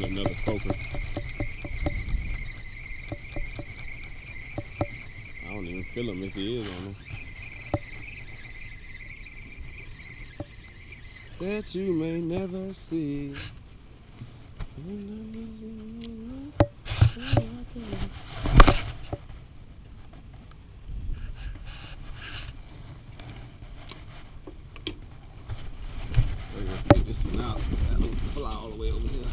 Another croaker. I don't even feel him if he is on him. That you may never see. Get this one out. That one fly all the way over here.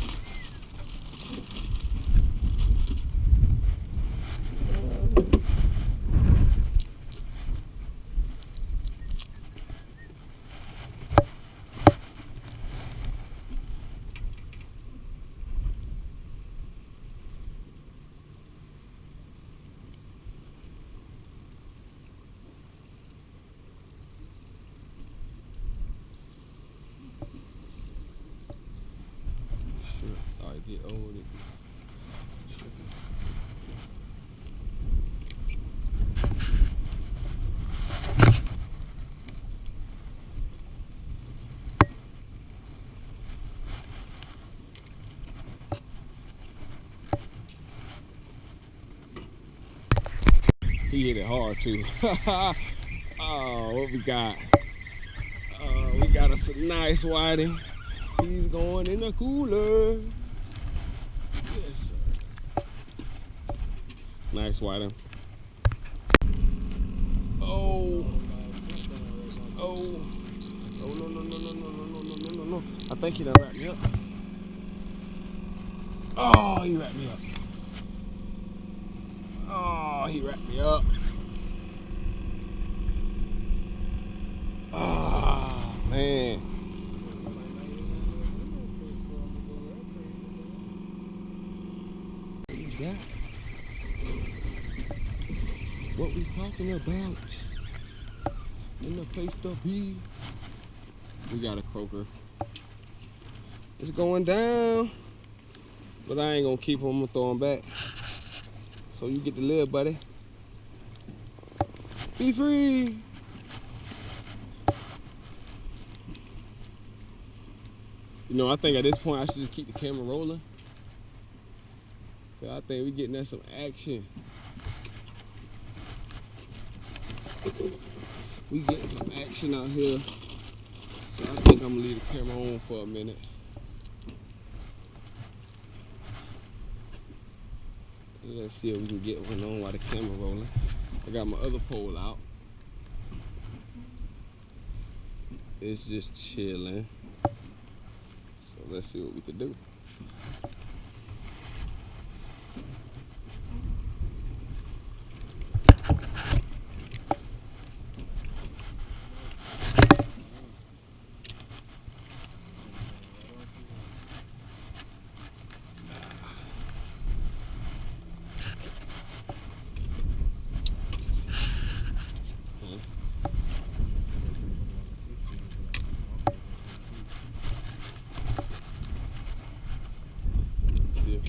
Get old. He hit it hard too. Oh, what we got? We got us a nice whiting. He's going in the cooler. Yes, sir. Nice whiting. Oh. Oh. Oh, no, no, no, no, no, no, no, no, no, no. I think he done wrapped me up. Oh, he wrapped me up. Oh, he wrapped me up. Ah, oh, man. Got what we talking about in the place to be. We got a croaker. It's going down, but I ain't gonna keep him. I'm gonna throw him back. So you get to live, buddy. Be free. You know, I think at this point I should just keep the camera rolling. So I think we getting at some action. We getting some action out here. So I think I'm gonna leave the camera on for a minute. Let's see if we can get one on while the camera rolling. I got my other pole out. It's just chilling. So let's see what we can do.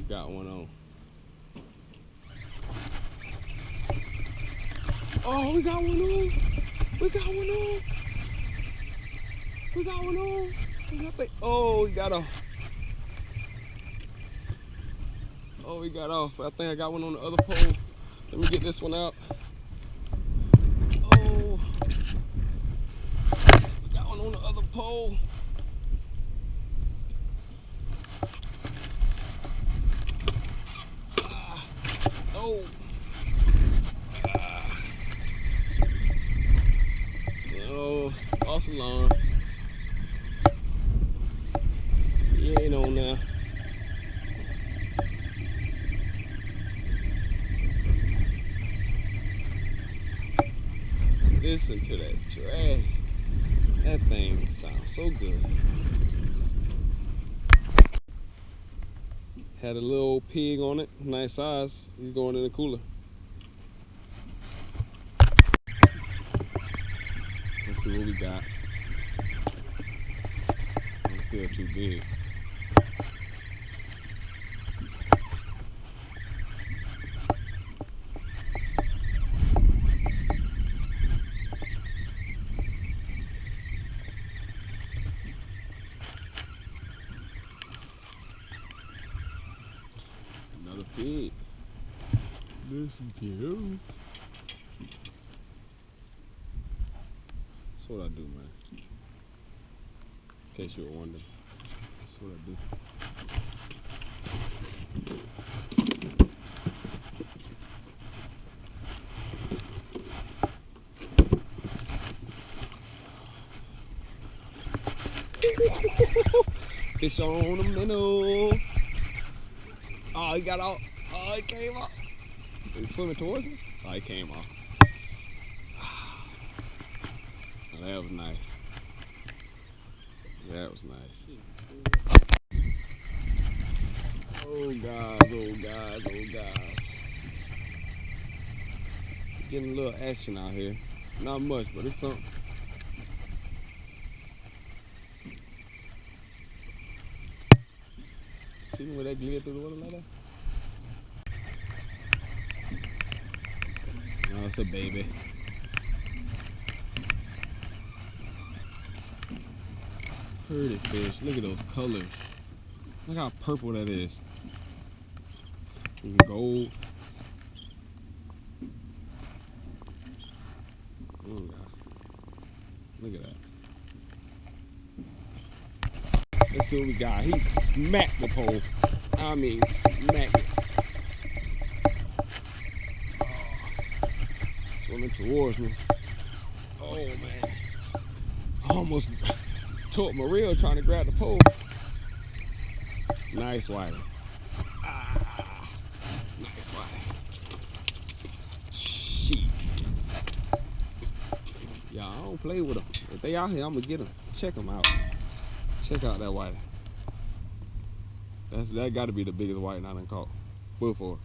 Got one on. Oh, we got one on. We got one on. We got one on. Oh, we got off. Oh, we got off. I think I got one on the other pole. Let me get this one out. Oh, we got one on the other pole. Oh. Oh, false alarm. He ain't on now. Listen to that drag. That thing sounds so good. Had a little pig on it, nice size. He's going in the cooler. Let's see what we got. Don't feel too big. big. Listen, Pier. That's what I do, man. In case you were wondering. That's what I do. Fish on the minnow. Oh, he got out. Oh, he came off. Is he swimming towards me? Oh, he came off. Oh, that was nice. That was nice. Oh, guys, oh, guys, oh, guys. Getting a little action out here. Not much, but it's something. See where they glide through the water like that? Oh, it's a baby. Pretty fish. Look at those colors. Look how purple that is. Gold. Oh God. Look at that. Let's see what we got. He smacked the pole. I mean, smacked it. Oh, swimming towards me. Oh man. I almost took my reel trying to grab the pole. Nice whiting. Ah, nice whiting. Shit. Y'all, I don't play with them. If they out here, I'm gonna get them. Check them out. Check out that whiting. That got to be the biggest whiting I done caught. Before.